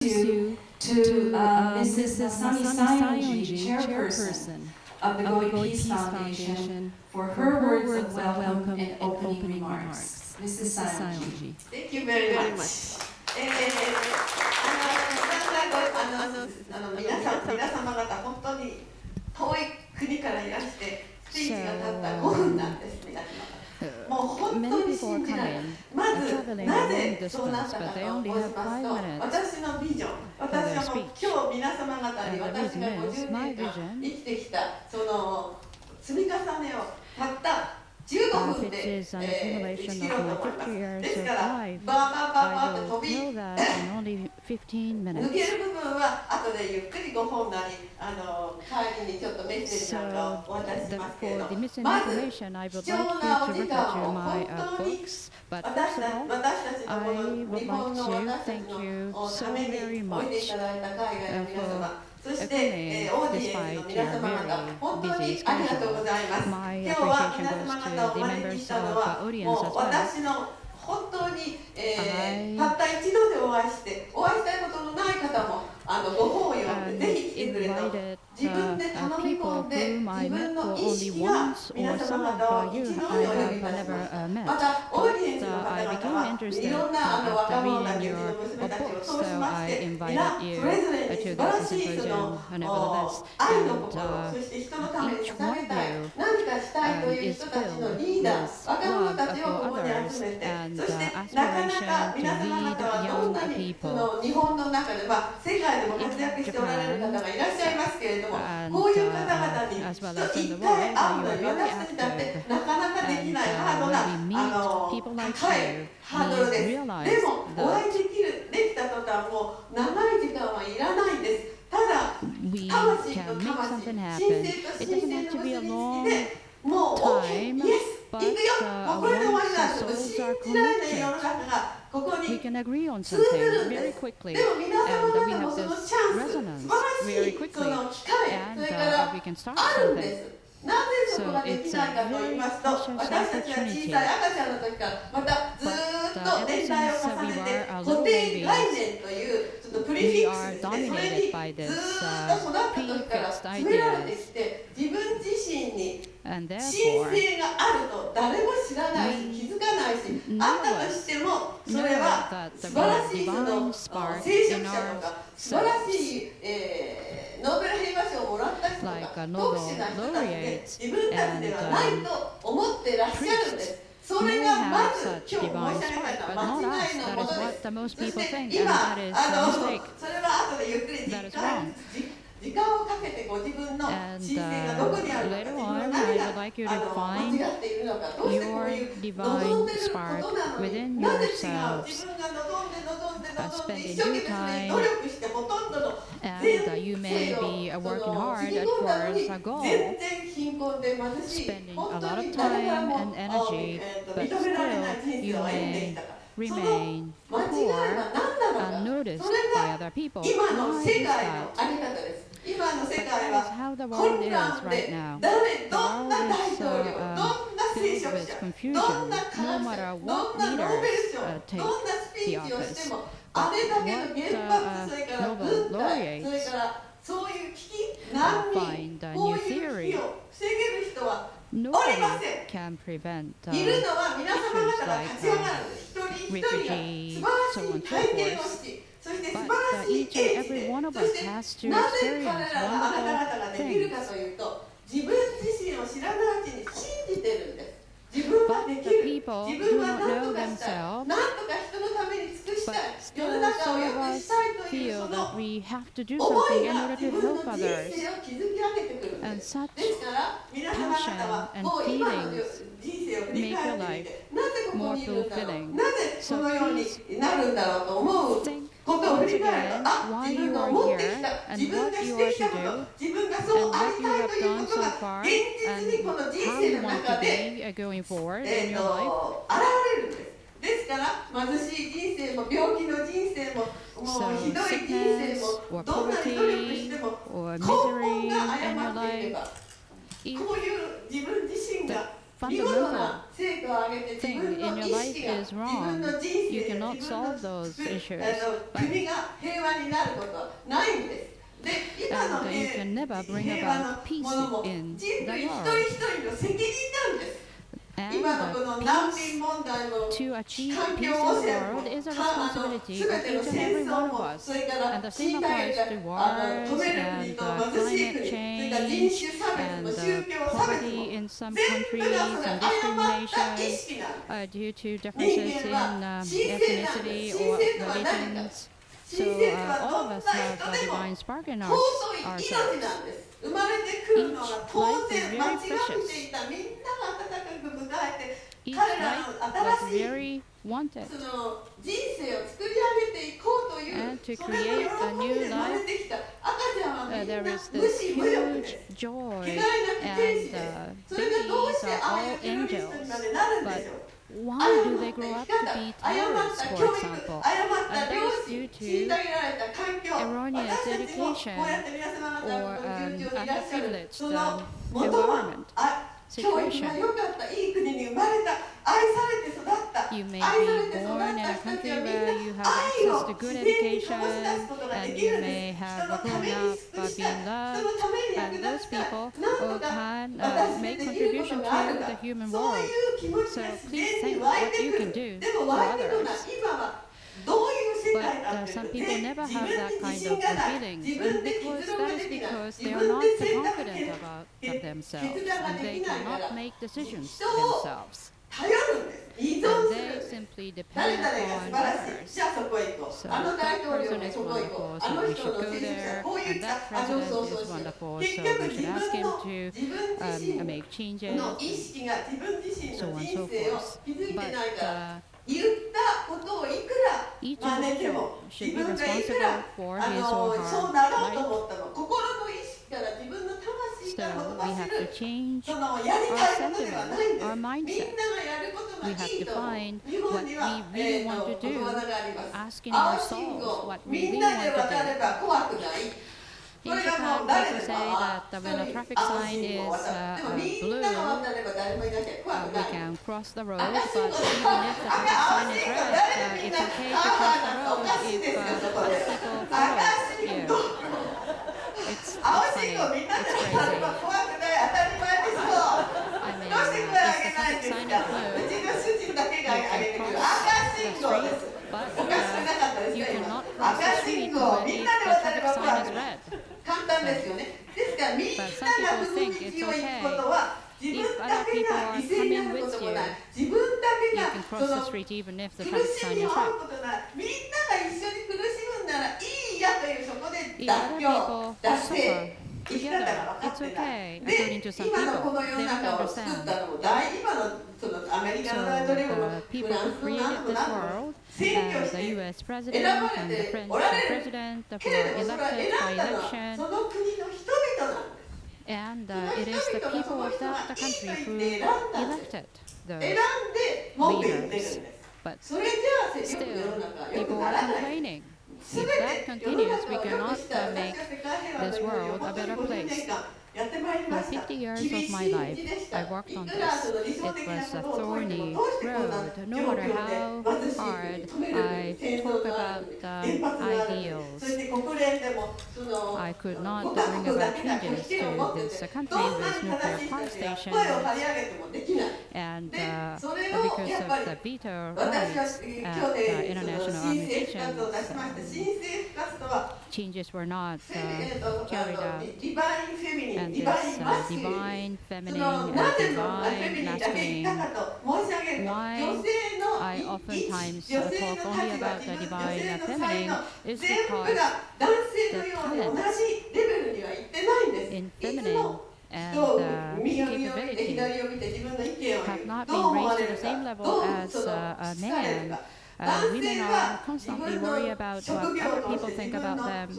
you to Mrs. Masami Saionji, chairperson of the Goi Peace Foundation, for her words of welcome and opening remarks. Mrs. Saionji. Thank you very much. 皆様方、本当に遠い国からいらして、ステージが立った5分なんです、皆様。もう本当に信じられない。まず、なぜそうなったかと申しますと、私のビジョン、私はもう今日皆様方に私が50年間生きてきた、その積み重ねをたった15分で打ち切ろうと思います。ですから、バーバーと飛び抜ける部分は後でゆっくりご本なり帰りにちょっとメッセージなんかをお渡ししますけれど、まず貴重なお時間を本当に私たちのこの日本の私たちのためにおいでいただいた海外の皆様、そして、オーディエンスの皆様方、本当にありがとうございます。今日は皆様方をお招きしたのは、もう私の本当に、たった一度でお会いしたいことのない方もご本を読んで、ぜひ来てくれと自分で頼み込んで、自分の意識が皆様方を一度にお呼びいたします。また、オーディエンスの方々はいろんな若者たち、うちの娘たちを通しまして、皆それぞれに素晴らしいその愛の心、そして人のために捧げたい、何かしたいという人たちのリーダー、若者たちをここに集めて、そしてなかなか皆様方はどんなにその日本の中で、世界でも活躍しておられる方がいらっしゃいますけれども、こういう方々に一回会うのに私たちだってなかなかできないハードな高いハードルです。でもお会いできた途端もう長い時間はいらないんです。ただ魂と魂、神聖と神聖の結びつきでもう OK、イエス行くよ、もうこれで終わりなんです。信じられない世の中がここに通ずるんです。でも皆様方もそのチャンス、素晴らしいその機会、それからあるんです。なぜそこができないかと言いますと、私たちは小さい赤ちゃんの時からまたずっと年代を重ねて固定概念というちょっとプリフィックスですね、それにずっと育った時から詰められてきて、自分自身に神聖があると誰も知らないし気づかないし、あったとしてもそれは素晴らしいその聖職者とか素晴らしい、ノーベル平和賞をもらった人とか特殊な人たちで自分たちではないと思ってらっしゃるんです。それがまず今日申し上げたのは間違いのものです。そして今それは後でゆっくり時間をかけてご自分の神聖がどこにあるのか、自分の何が間違っているのか、どうしてこういう望んでいることなのになぜ違う、自分が望んで一生懸命それに努力してほとんどの全性をつぎ込んだのに全然貧困で貧しい、本当に誰からも認められない人生を歩んできたから、その間違いは何なのか、それが今の世界のあり方です。今の世界は混乱でどんな大統領、どんな聖職者、どんな科学者、どんなノーベル賞、どんなスピーチをしてもあれだけの原発、それから軍隊、それからそういう危機、難民、こういう危機を防げる人はおりません。いるのは皆様方が立ち上がる一人一人が素晴らしい体験をし、そして素晴らしい英知で、そしてなぜ彼らがあなた方ができるかというと、自分自身を知らないうちに信じてるんです。自分はできる、自分は何とかしたい、何とか人のために尽くしたい、世の中を良くしたいというその思いが自分の人生を築き上げてくるんです。ですから皆様方はもう今の人生を振り返ってみて、なぜここにいるんだろう、なぜこのようになるんだろうと思うことを振り返ると、自分の持ってきた、自分がしてきたこと、自分がそうありたいということが現実にこの人生の中で現れるんです。ですから貧しい人生も病気の人生ももうひどい人生もどんなに努力しても根本が誤っていれば、こういう自分自身が fundamental thing in your life is wrong, you cannot solve those issues. And you can never bring about peace in the world. And peace, to achieve peace in the world is a responsibility of each and every one of us. And the same applies to wars and climate change and poverty in some countries and discrimination due to differences in ethnicity or religions. So all of us have a divine spark in ourselves. Each life is very precious. Each life was very wanted. And to create a new life, there is this huge joy, and babies are all angels. But why do they grow up to be terrorists, for example? And that is due to erroneous education or underprivileged environment situation. You may be born in a country where you have access to good education, and you may have grown up being loved, and those people can make contribution to the human world. So please think what you can do for others. But some people never have that kind of feelings, and that is because they are not confident about themselves, and they cannot make decisions themselves. And they simply depend on others. So that person is wonderful, so we should go there, and that president is wonderful, so we should ask him to make changes, so on and so forth. But each individual should be responsible for his or her life. So we have to change our sentiment, our mindset. We have to find what we really want to do, asking ourselves what we really want to do. In Japan, people say that when a traffic sign is blue, we can cross the road, but even if the traffic sign is red, it's okay to cross the road if other people follow you. It's funny, it's crazy. I mean, if the traffic sign is blue, you can cross the street, but you cannot cross the street if the traffic sign is red. But some people think it's okay. If other people are coming with you, you can cross the street even if the traffic sign is red. If other people suffer together, it's okay, according to some people. They don't understand. So the people who created this world, the U.S. president and the French president who are elected by election, and it is the people of the country who elected those leaders. But still, people are complaining. If that continues, we cannot make this world a better place. For 50 years of my life, I worked on this. It was a thorny road. No matter how hard I talk about ideals, I could not bring about changes to this country with nuclear power stations. And because of the veto rights at the International Arbitration, changes were not carried out. And this divine feminine and divine masculine, why I oftentimes talk only about the divine feminine is because the talents in feminine and capability have not been raised to the same level as a man. Women are constantly worried about what other people think about them.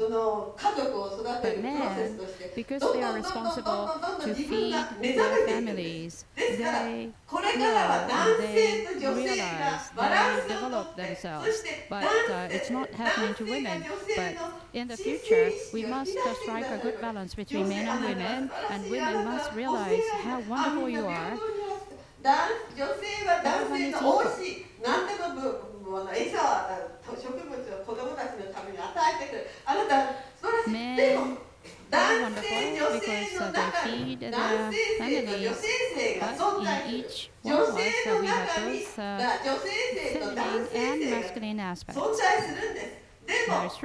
But men, because they are responsible to feed their families, they grow and they realize, they develop themselves. But it's not happening to women. But in the future, we must strike a good balance between men and women must realize how wonderful you are. 女性は男性の美味しい何でも餌は植物を子供たちのために与えてくる。あなた素晴らしい。でも男性女性の中に男性性と女性性が存在する。女性の中に女性性と男性性が存在するんです。でも男性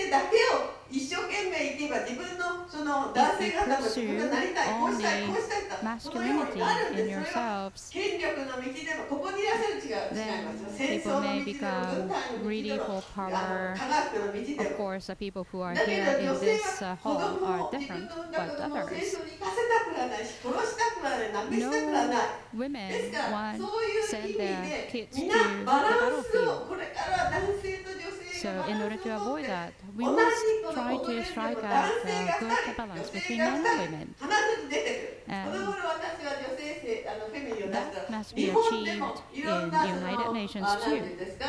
性だけを一生懸命いけば自分のその男性方の自分がなりたいこうしたいこうしたいとこのようになるんです。それは権力の道でもここにいらっしゃる違いますよ。戦争の道でも軍隊の道でも科学の道でも。 Of course, the people who are だけ here ど in 女性 this は子 hall 供 are を自分 different, の産んだ but 子供を戦 others. 争に行かせたくはないし殺したくはないなくしたくはない。 Women ですから want そういう send 意味 their で kids み to ん the なバランス battlefield. をこれから男性と女性 So がバ in ラ order ンス to を持っ avoid て that, we 同 must じこ try の to 踊れる strike 男 out 性 a が good 2人 balance 女性 between が men 2 and 人 women. 必ず出てくる。この頃私は女性性フェミニンを出した That ら must be 日本でも achieved いろん in な the その United Nations なんてい too. うんですか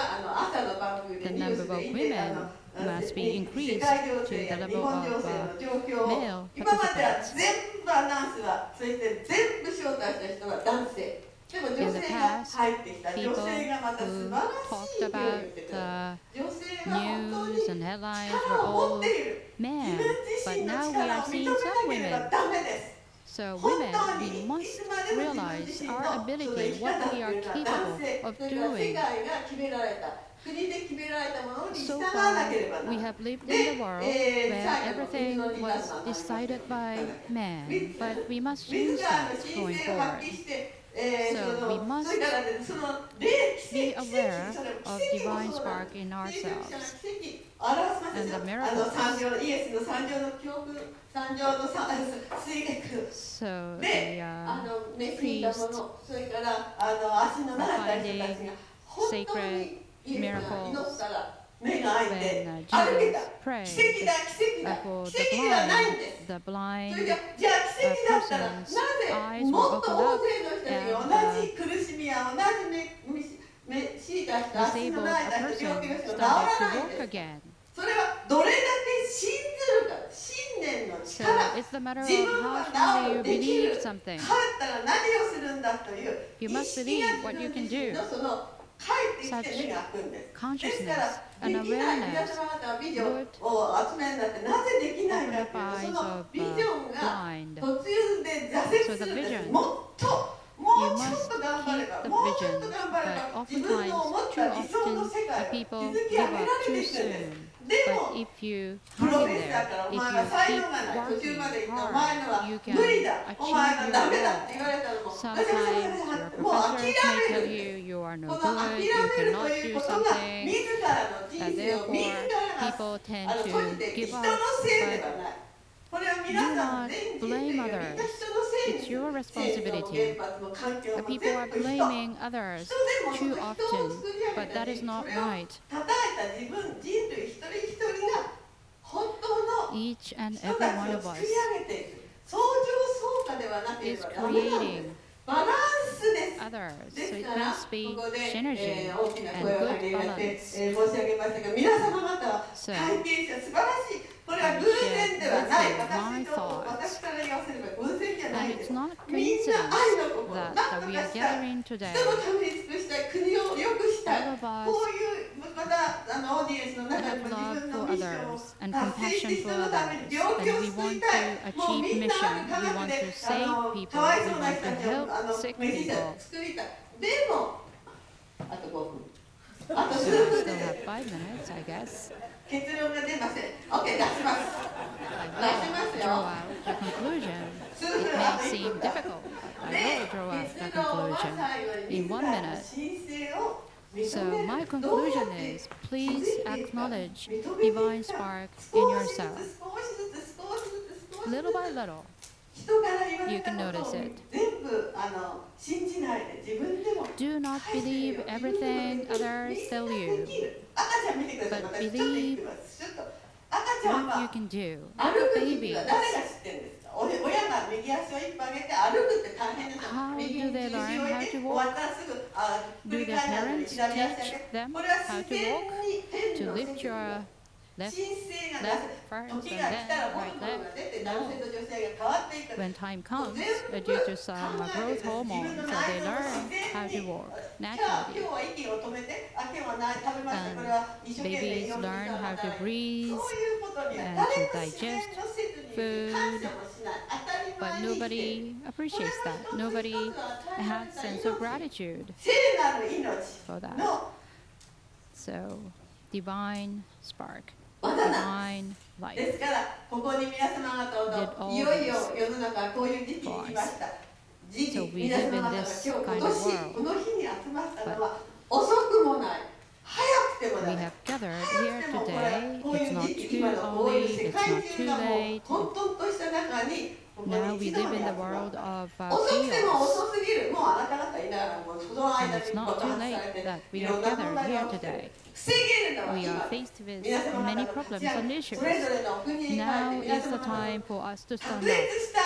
朝の番組で The ニュー number ス of で言って women must be 世 increased 界情 to 勢 the や日 level 本 of 情勢の状況を male 今までは participants. 全部アナウンスはそして全部招待した人は男性。でも女 In the 性が past, 入ってきた。 people 女性がまた素 who 晴ら talked しい表現を about 言ってくる。 the 女性は本当に news and headlines were 力を持 all っている。自 men, 分自 but 身の now we 力 are を認 seeing め some なければ women. ダメです。 So 本 women, 当 we にい must つまでも自分 realize 自身 our のその生 ability, き方 what って we い are うのは男 capable 性 of それから世 doing. 界が決められた国で決められたものに従 So わなけれ far, ばな we らない。 have lived で、 in the world where 最後の水 everything のリター was ンの話 decided by men, but we must 自 change らの that 神 going 性を発 forward. 揮して、So we そ must れからね、その霊奇 be 跡、奇 aware 跡、それ of 奇跡 divine もそうなん spark in です。聖書者 ourselves. が奇跡を表しますでしょ。 And the miracles. 三条のイエスの三条の記憶、三条の水月。 So で、 the 召し入ったも priest の、それから足の長かった人たちが本当にイエスが祈ったら目が開いて when 歩けた。 Jesus 奇 prayed 跡だ、奇跡だ。 for 奇跡ではないんです。 the そ blind れじゃあ奇跡だったらな person's ぜ eyes も were っと opened 大 up 勢の人に and 同じ苦しみや同じ目強いた人、足の disabled ない a 人、病 person 気の人が治 started ら to ないん walk です。 again. それはどれだけ信ずるか、信念の So 力。 it's the matter of 自分 how は strongly 治 you る、でき believe る。帰 something. ったら何をするんだという You 意 must 識が believe 自 what you 分 can 自身 do. のその帰ってきて目が開くんです。ですか Consciousness ら、 and できない皆 awareness 様方はビジョン would を集めるんだってなぜできない open か up っていう eyes と、その of ビジョンが blind. 途中で挫折するんです。もっとも You うちょっ must と頑張れば、 keep the もうちょっ vision, と頑張れ but ば、自分の思っ oftentimes, た too 理想の often, 世界 the を people 築き give 上げら up れ too ていくんです。 soon. で But も、 if you プ hang ロ in フェッサー there, からお if 前 you は才能 keep がない、途中 working まで行ったお hard, 前のは you 無理 can だ、お前は achieve ダ your メだって goal. 言われたのも、ガチャガチャ Sometimes ガチャ your もう諦 professors may め tell るんです。 you you are こ no の諦 good, め you ると cannot いう do ことが something, 自らの人 and 生を自 therefore らが people tend 閉 to じて give 人 up. のせいで But はない。これは皆 do さん not 全人 blame 類がみんな others. 人のせい It's に your 戦争も responsibility. 原発も環境 The も people 全 are 部人。 blaming others 人でもそ too の人を often, 作り上 but げた that is 人、 not それを right. 叩いた自分、人類一人一人が本当の Each and 人 every た one ちを of 作 us り上げていく。相乗効果ではなけれ is ばダメなんです。 creating バランスです。 others. で So す it から、 must be ここで、 synergy 大きな and 声を good 上げられて、 balance. 申し上げましたが、皆様方は So 体験者素晴らしい。これは I 偶然ではない。 share with you my 私 thoughts. から言わせれば偶然じゃない And で it's す。 not みんな coincidence 愛の心、 that, なんと that we か are したい。 gathering 人 today. のために尽くしたい、国を良くしたい。 All of us こういうまたオーディエンスの中にも have 自分 love の for ミッションを others and 達成して compassion 人 for のために others. 病気を And we 救 want いたい。 to もう achieve みんな mission. 科 We 学 want で to save people. かわい We そうな want 人た to ちを help sick 召し people. 作りたい。でも、あと5分。あと So 数 I 分 still で have 5 minutes, I guess. 結論が出ません。OK、出します。出します Draw よ。 out the conclusion. 数 It 分あ may と1 seem 分だ。 difficult. I で、 will draw out 結 the 論は conclusion 最後に in 自 1らの minute. 神聖を認 So め my る。どうや conclusion って is 気づ please いていくか。 acknowledge 認めてい divine くか。 spark 少 in しず yourself. つ少しずつ少しずつ少しず Little つ by little, 人から言われ you た can ことを notice it. 全部信じないで自分でも Do not 返してみよ believe う。自分でも everything できる。 others みん tell なで you, きる。赤ちゃん見てください。 but 私ちょっと言って believe ます。ちょっと赤ちゃん what you は can do. 歩 Like く a 時 baby. は誰が知ってるんですか。親が右足を一歩上げて歩くって大変ですよ。 How 右 do に they 重 learn 心を置い how て to 終わ walk? ったらすぐ振 Do り their 返らないで parents 左足上 teach げ。 them これは how 自 to 然 walk? に天 To の世 lift 界 your left 申請が left first 時 and が来たら then 元 right のものが left. 出て男性と女性が変わっていく。 When time comes, 全部 due to some 考えて growth 自分 hormones, の so 内 they 臓を learn 自 how to 然に work 今 naturally. 日は息を止めて、今日は何食べました、これは一生懸命 Babies 命を learn 使う how た to めに breathe そういうことには and 誰 to も自然 digest のせずに food, 感謝もしない。当たり but 前に生きている。 nobody appreciates that. Nobody has sense of gratitude 聖なる命 for that. の So, divine spark, 技なん divine で life. すから、ここに皆様方といよいよ世の中はこういう時期に来ました。時期、 So we 皆 live 様 in 方が this 今 kind 年 of world. この日に集まったのは遅くもない、早くても We ない。 have gathered 早 here くてもこれ today. こうい It's う not 時期、 too 今のこういう early, 世 it's 界 not 中 too がもう late. 混沌とした中にここ Now に we 一度 live に in 集 the ま world った。 of 遅くても chaos. 遅すぎる、もうあなた方いながらもうその間 And に it's 爆 not too 発され late て that we いろ are んな問 gathered 題 here が起きて today. 防げるのは We 今 are faced with 皆様 many 方が problems 立ち上が and る issues. それぞれの国に帰って Now 皆 is the 様方の time for us to 卓 stand 越 up. した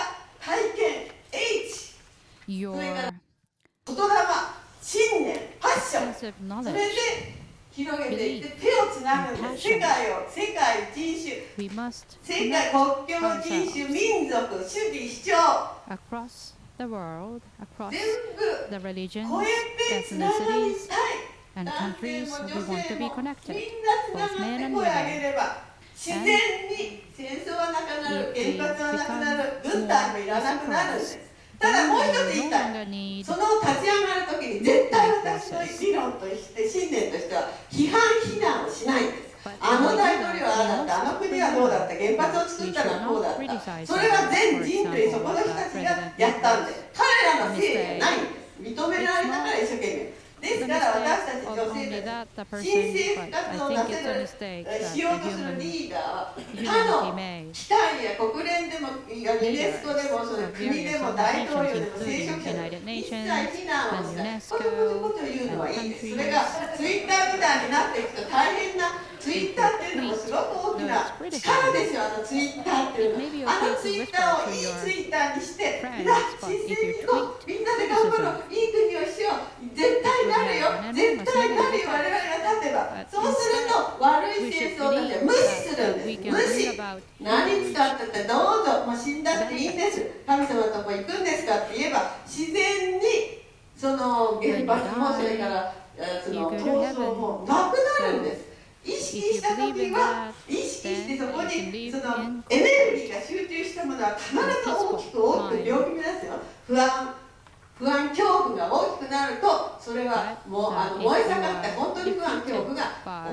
体験 H Your 言霊信念パッション sense of それ knowledge. で広げていって手をつなぐんです。世界人種 We must 世界 connect 国境人種民族主義主張 across the world, across 全 the 部 religions, 超えてつながり ethnicities, たい and 男性 countries. も We 女 want 性 to be も connected, みんなつな both がっ men て and 声を上げ women. れば自然に戦争はなくなる If we 原発はなくなる become 軍隊もいらなくなるんです。た then だもう we 一つ no 言いたい longer need その立ち上がるときに絶対私の理論として信念としては批判非難をしないんです。あの大統領はああだった、あの国はどうだった、原発を作ったのはこうだった。それは全人類そこの人たちがやったんです。彼らのせいじゃないんです。認められたから一生懸命。ですから私たち女性たち新政府活動をなせるしようとするリーダーは他の機関や国連でもユネスコでもその国でも大統領でも聖職者でも一切非難をしないこういうことを言うのはいいです。それがツイッターみたいになっていくと大変なツイッターっていうのもすごく大きな力ですよ。あのツイッターっていうのはあのツイッターをいいツイッターにしてみんな新鮮に行こうみんなで頑張ろういい国をしよう絶対なるよ絶対なるよ我々が立てばそうすると悪い戦争たちは無視するんです無視何使っててどうぞもう死んだっていいんです神様のとこ行くんですかって言えば自然にその原発もそれからその闘争もなくなるんです意識した時は意識してそこにそのエネルギーが集中したものは必ず大きく病気ですよ不安恐怖が大きくなるとそれはもう燃え盛って本当に不安恐怖が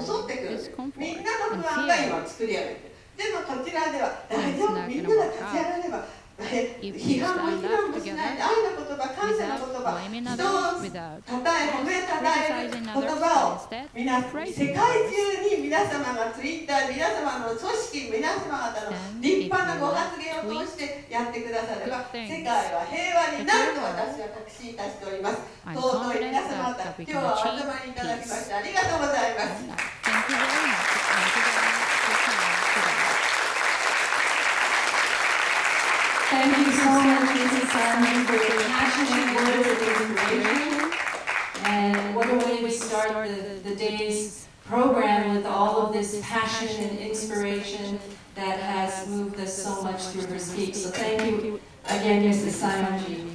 襲ってくるみんなの不安が今作り上げてるでもこちらでは大丈夫みんなが立ち上がれば批判も非難もしないで愛の言葉感謝の言葉人をたたえ褒めたたえる言葉を世界中に皆様がツイッター皆様の組織皆様方の立派なご発言を通してやってくだされば世界は平和になると私は確信いたしております尊い皆様方今日はお集まりいただきましてありがとうございます Thank you very much. Thank you so much, Mrs. Saionji, for your passionate words of inspiration. And what a way to start the day's program with all of this passion and inspiration that has moved us so much through her speech. So thank you again, Mrs. Saionji.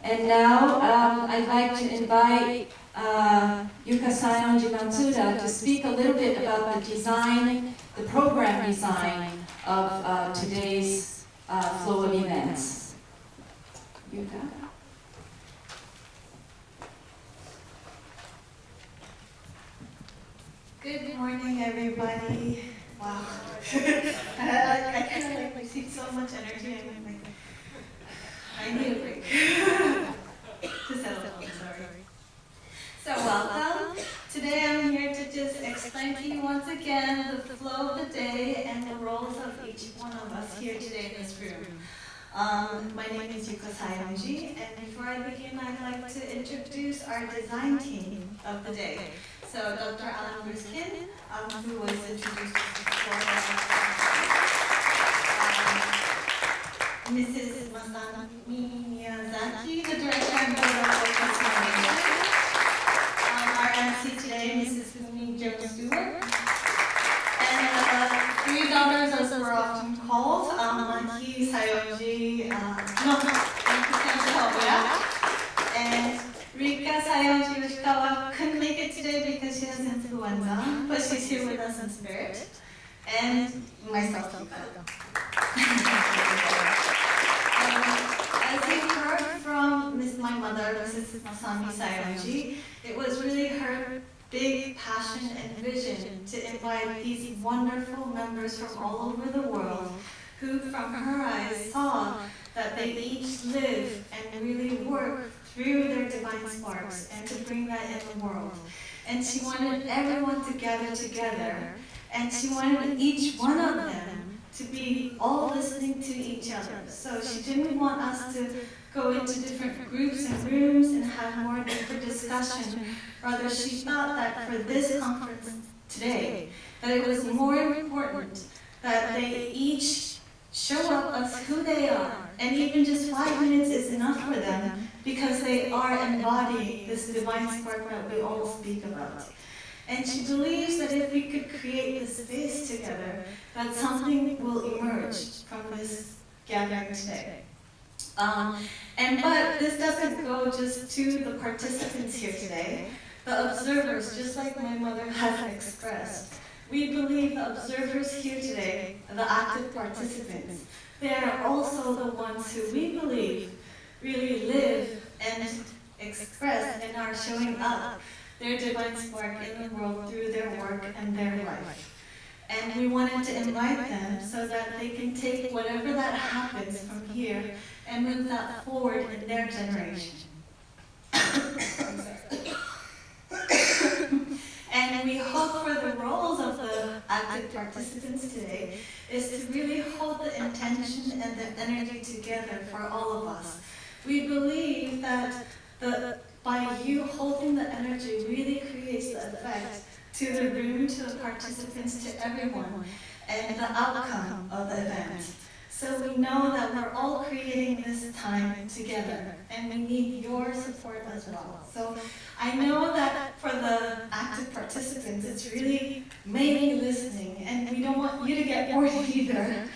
And now I'd like to invite Yuka Saionji Matsuura to speak a little bit about the design, the program design of today's flow of events. Yuka. Good morning, everybody. Wow. I kind of received so much energy. I'm like, I need a break. To settle down, sorry. So welcome. Today I'm here to just explain to you once again the flow of the day and the roles of each one of us here today in this room. My name is Hiroo Saionji, and before I begin, I'd like to introduce our design team of the day. So Dr. Alan Ruskin, who was introduced before, Mrs. Masami Miyazaki, the director and program our MC today, Mrs. Fumi Stewart, and Masami Saionji, and Rika Saionji Yoshikawa couldn't make it today because she has influenza, but she's here with us in spirit. And myself, Yuka. As you heard from my mother, Mrs. Masami Saionji, it was really her big passion and vision to invite these wonderful members from all over the world who, from her eyes, saw that they each live and really work through their divine sparks and to bring that in the world. And she wanted everyone to gather together, and she wanted each one of them to be all listening to each other. So she didn't want us to go into different groups and rooms and have more deeper discussion. Rather, she thought that for this conference today, that it was more important that they each show up as who they are. And even just 5 minutes is enough for them because they are embodying this divine spark that we all speak about. And she believes that if we could create this space together, that something will emerge from this gathering today. But this doesn't go just to the participants here today. The observers, just like my mother has expressed, we believe the observers here today, the active participants, they are also the ones who we believe really live and express and are showing up their divine spark in the world through their work and their life. And we wanted to invite them so that they can take whatever that happens from here and move that forward in their generation. And we hope for the roles of the active participants today is to really hold the intention and the energy together for all of us. We believe that by you holding the energy really creates the effect to the room, to the participants, to everyone, and the outcome of the event. So we know that we're all creating this time together, and we need your support as well. So I know that for the active participants, it's really mainly listening, and we don't want you to get bored either.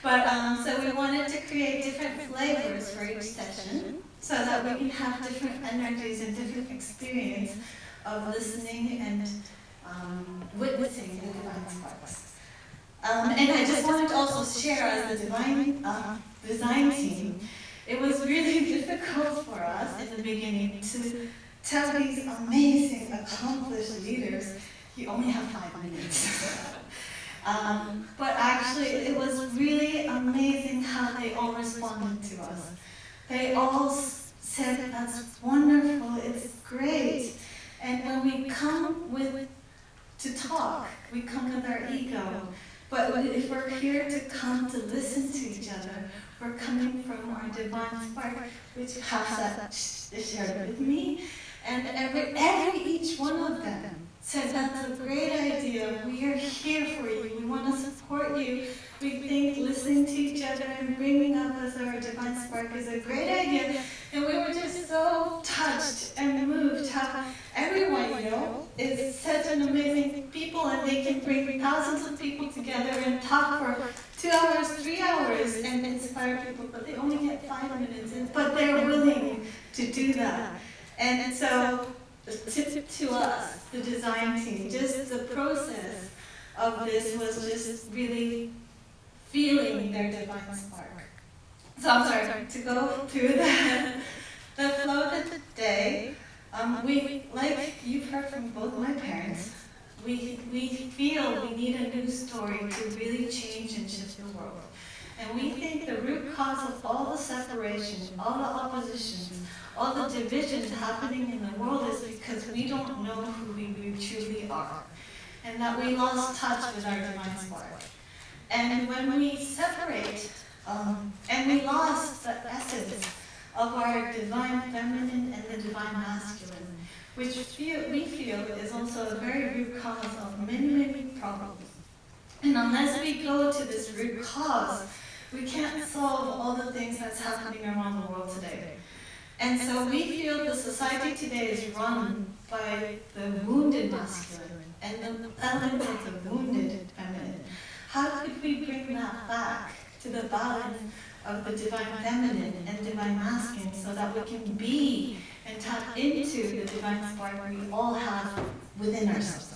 But so we wanted to create different flavors for each session, so that we can have different energies and different experience of listening and witnessing the divine sparks. And I just wanted to also share as the divine design team, it was really difficult for us in the beginning to tell these amazing, accomplished leaders, you only have 5 minutes. But actually, it was really amazing how they all responded to us. They all said, that's wonderful, it's great. And when we come to talk, we come with our ego. But if we're here to come to listen to each other, we're coming from our divine spark, which Hasa shared with me. And each one of them said, that's a great idea. We are here for you. We want to support you. We think listening to each other and bringing up as our divine spark is a great idea. And we were just so touched and moved how everyone, is such an amazing people, and they can bring thousands of people together and talk for 2 hours, 3 hours, and inspire people, but they only get 5 minutes, but they're willing to do that. And so, to us, the design team, just the process of this was just really feeling their divine spark. So I'm sorry, to go through the flow of the day, we, like you've heard from both my parents, we feel we need a new story to really change and shift the world. And we think the root cause of all the separation, all the opposition, all the divisions happening in the world is because we don't know who we truly are. And that we lost touch with our divine spark. And when we separate, and we lost the essence of our divine feminine and the divine masculine, which we feel is also a very root cause of many, many problems. And unless we go to this root cause, we can't solve all the things that's happening around the world today. And so we feel the society today is run by the wounded masculine and the element of the wounded feminine. How could we bring that back to the balance of the divine feminine and divine masculine, so that we can be and tap into the divine spark we all have within ourselves.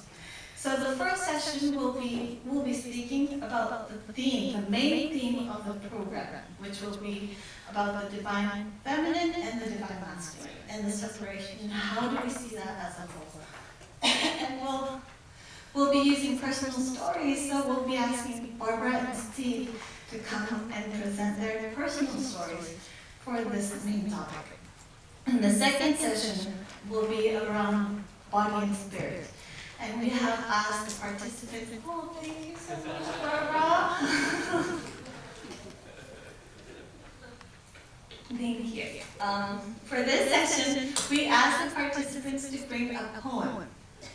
So the first session we'll be speaking about the theme, the main theme of the program, which will be about the divine feminine and the divine masculine and the separation, and how do we see that as a whole. And we'll be using personal stories, so we'll be asking Barbara and Steve to come and present their personal stories for this main topic. And the second session will be around body and spirit. And we have asked the participants, oh, thank you so much, Barbara. Thank you. For this session, we asked the participants to bring a poem.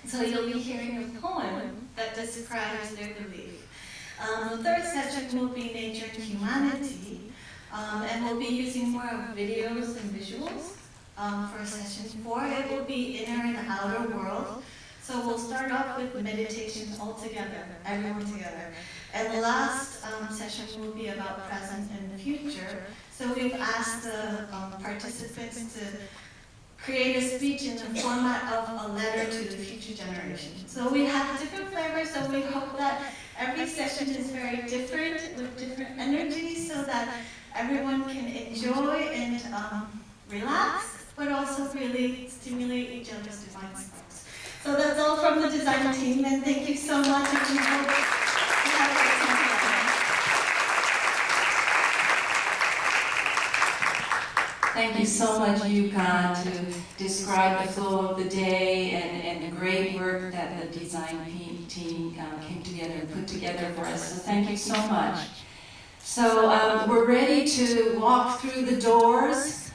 So you'll be hearing a poem that describes their belief. The third session will be nature and humanity, and we'll be using more of videos and visuals. For session 4, it will be inner and outer world. So we'll start off with meditation all together, everyone together. And the last session will be about present and future. So we've asked the participants to create a speech in the format of a letter to the future generation. So we have different flavors, so we hope that every session is very different with different energies so that everyone can enjoy and relax, but also really stimulate each other's divine sparks. So that's all from the design team, and thank you so much. And we hope you have a great time together. Thank you so much, Yuka, to describe the flow of the day and the great work that the design team came together and put together for us. So thank you so much. So we're ready to walk through the doors.